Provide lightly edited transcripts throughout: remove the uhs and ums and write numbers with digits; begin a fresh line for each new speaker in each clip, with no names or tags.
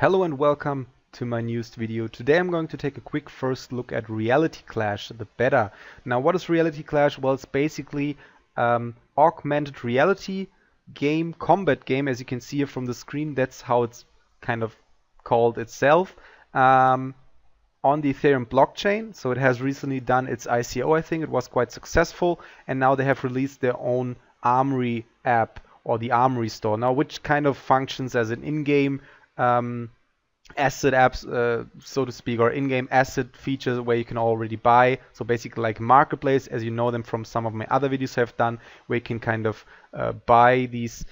Hello and welcome to my newest video. Today I'm going to take a quick first look at Reality Clash, the beta. Now what is Reality Clash? Well, it's basically augmented reality game, combat game, as you can see here from the screen. That's how it's kind of called itself. On the Ethereum blockchain. So it has recently done its ICO, I think. It was quite successful, and now they have released their own Armoury app, or the Armoury store, now which kind of functions as an in-game asset apps, so to speak, or in-game asset features where you can already buy. So basically like marketplace, as you know them from some of my other videos I've done, where you can kind of buy these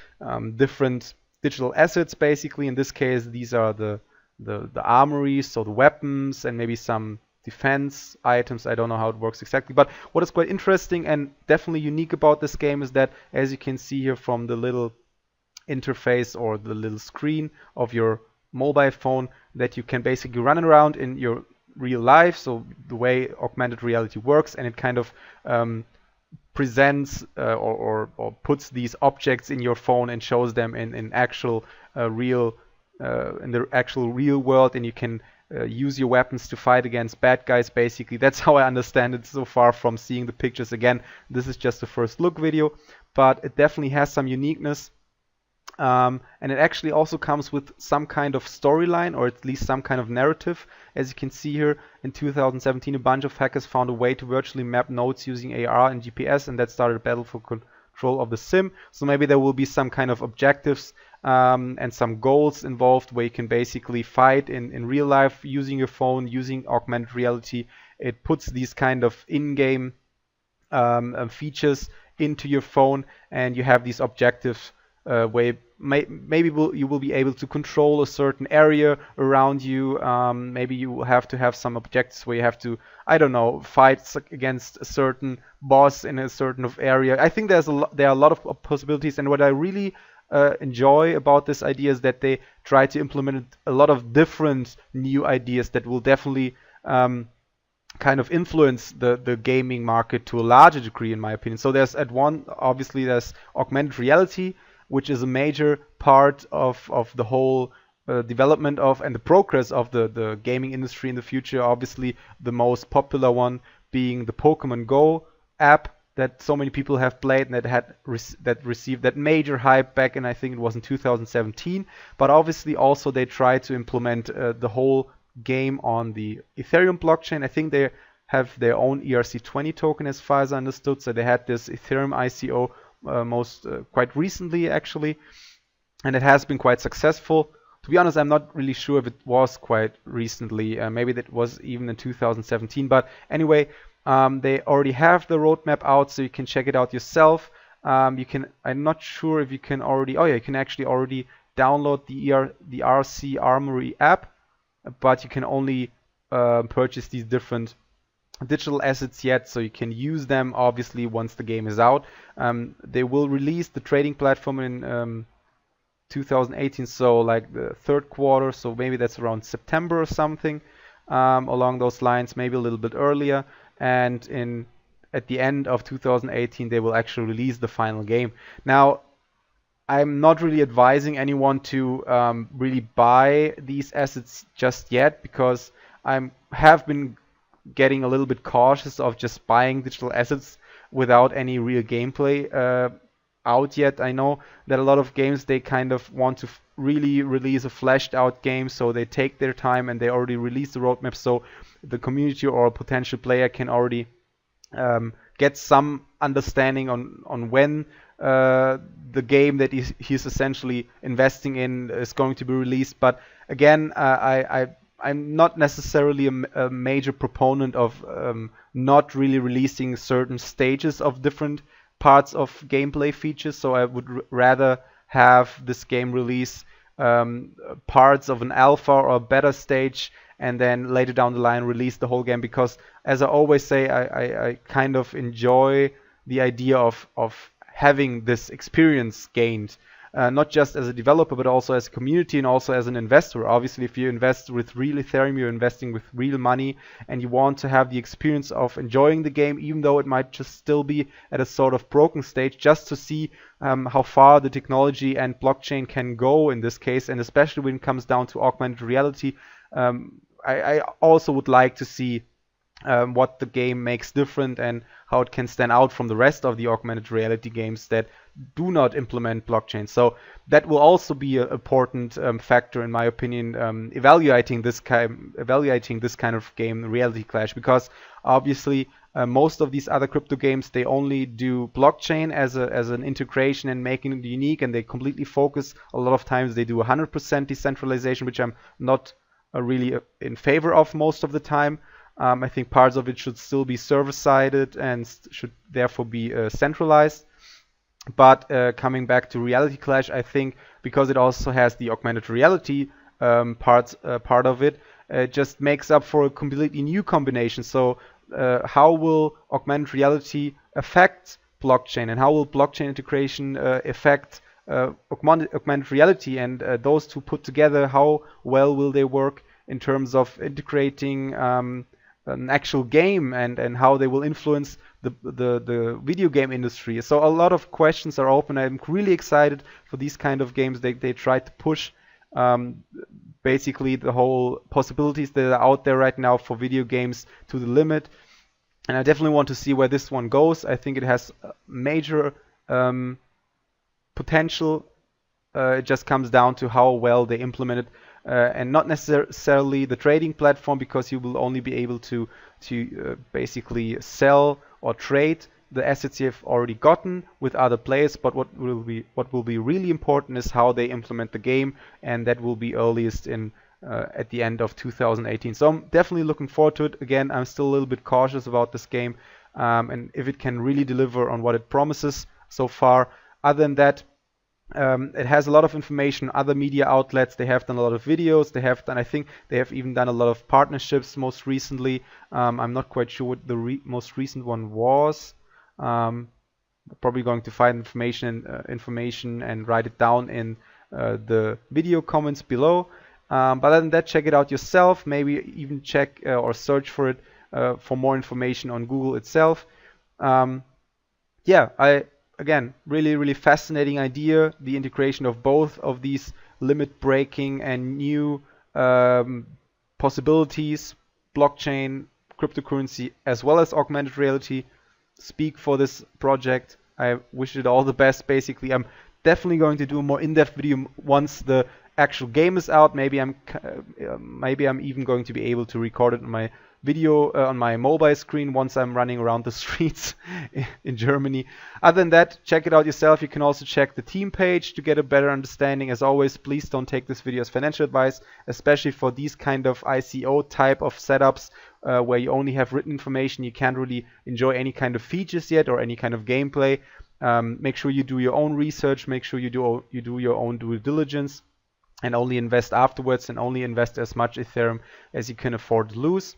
different digital assets. Basically, in this case, these are the armories, so the weapons and maybe some defense items. I don't know how it works exactly, but what is quite interesting and definitely unique about this game is that, as you can see here from the little interface or the little screen of your mobile phone, that you can basically run around in your real life, so the way augmented reality works, and it kind of presents or puts these objects in your phone and shows them in actual real in the actual real world, and you can use your weapons to fight against bad guys. Basically, that's how I understand it so far from seeing the pictures. Again, this is just a first look video, but it definitely has some uniqueness. And it actually also comes with some kind of storyline, or at least some kind of narrative. As you can see here, in 2017 a bunch of hackers found a way to virtually map nodes using AR and GPS, and that started a battle for control of the sim. So maybe there will be some kind of objectives and some goals involved, where you can basically fight in real life using your phone, using augmented reality. It puts these kind of in-game features into your phone, and you have these objectives where maybe you will be able to control a certain area around you. Maybe you have to have some objectives where you have to, I don't know, fight against a certain boss in a certain area. I think there are a lot of possibilities, and what I really enjoy about this idea is that they try to implement a lot of different new ideas that will definitely kind of influence the gaming market to a larger degree, in my opinion. So obviously there's augmented reality, which is a major part of the whole development of and the progress of the gaming industry in the future. Obviously, the most popular one being the Pokémon Go app that so many people have played, and that received that major hype back in, I think it was in 2017. But obviously also they try to implement the whole game on the Ethereum blockchain. I think they have their own ERC20 token, as far as I understood. So they had this Ethereum ICO quite recently, actually, and it has been quite successful. To be honest, I'm not really sure if it was quite recently. Maybe that was even in 2017. But anyway, they already have the roadmap out, so you can check it out yourself. I'm not sure if you can already. Oh yeah, you can actually already download the RC Armoury app, but you can only purchase these different digital assets yet, so you can use them obviously once the game is out. They will release the trading platform in 2018, so like the third quarter, so maybe that's around September or something, along those lines, maybe a little bit earlier. And at the end of 2018 they will actually release the final game. Now, I'm not really advising anyone to really buy these assets just yet, because I have been getting a little bit cautious of just buying digital assets without any real gameplay out yet. I know that a lot of games, they kind of want to really release a fleshed out game, so they take their time and they already release the roadmap, so the community or a potential player can already get some understanding on when the game that he's essentially investing in is going to be released. But again, I'm not necessarily a major proponent of not really releasing certain stages of different parts of gameplay features. So I would rather have this game release parts of an alpha or a beta stage, and then later down the line release the whole game, because, as I always say, I kind of enjoy the idea of having this experience gained not just as a developer, but also as a community and also as an investor. Obviously, if you invest with real Ethereum, you're investing with real money, and you want to have the experience of enjoying the game, even though it might just still be at a sort of broken stage, just to see how far the technology and blockchain can go in this case, and especially when it comes down to augmented reality. I also would like to see what the game makes different and how it can stand out from the rest of the augmented reality games that do not implement blockchain. So that will also be an important factor, in my opinion, evaluating this kind of game, Reality Clash, because obviously most of these other crypto games, they only do blockchain as an integration and making it unique, and they completely focus. A lot of times they do 100% decentralization, which I'm not really in favor of most of the time. I think parts of it should still be server-sided and should therefore be centralized. But coming back to Reality Clash, I think because it also has the augmented reality part of it, it just makes up for a completely new combination. So how will augmented reality affect blockchain, and how will blockchain integration affect augmented reality? And those two put together, how well will they work in terms of integrating an actual game, and how they will influence the video game industry. So a lot of questions are open. I'm really excited for these kind of games. They try to push basically the whole possibilities that are out there right now for video games to the limit. And I definitely want to see where this one goes. I think it has major potential. It just comes down to how well they implement it. And not necessarily the trading platform, because you will only be able to basically sell or trade the assets you've already gotten with other players. But what will be really important is how they implement the game, and that will be earliest in at the end of 2018. So I'm definitely looking forward to it. Again, I'm still a little bit cautious about this game, and if it can really deliver on what it promises so far. Other than that, it has a lot of information. Other media outlets, they have done a lot of videos. I think they have even done a lot of partnerships most recently. I'm not quite sure what the most recent one was. Probably going to find information and write it down in the video comments below. But other than that, check it out yourself. Maybe even check or search for it for more information on Google itself. Again, really fascinating idea, the integration of both of these limit-breaking and new possibilities, blockchain, cryptocurrency, as well as augmented reality, speak for this project. I wish it all the best, basically. I'm definitely going to do a more in-depth video once the actual game is out. Maybe I'm even going to be able to record it on my video on my mobile screen once I'm running around the streets in Germany. Other than that, check it out yourself. You can also check the team page to get a better understanding. As always, please don't take this video as financial advice, especially for these kind of ICO type of setups where you only have written information. You can't really enjoy any kind of features yet or any kind of gameplay. Make sure you do your own research. Make sure you do your own due diligence, and only invest afterwards, and only invest as much Ethereum as you can afford to lose.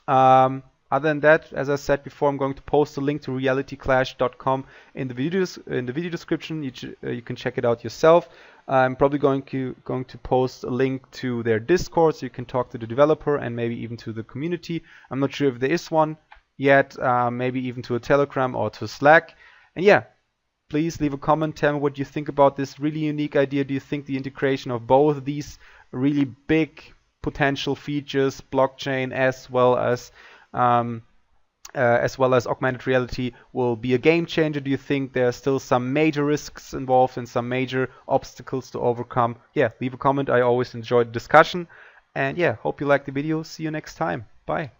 Other than that, as I said before, I'm going to post a link to realityclash.com in the video description. You can check it out yourself. I'm probably going to post a link to their Discord, so you can talk to the developer and maybe even to the community. I'm not sure if there is one yet. Maybe even to a Telegram or to Slack. And yeah, please leave a comment. Tell me what you think about this really unique idea. Do you think the integration of both these really big potential features, blockchain as well as augmented reality, will be a game changer? Do you think there are still some major risks involved and some major obstacles to overcome? Yeah, leave a comment. I always enjoy the discussion. And yeah, hope you liked the video. See you next time. Bye.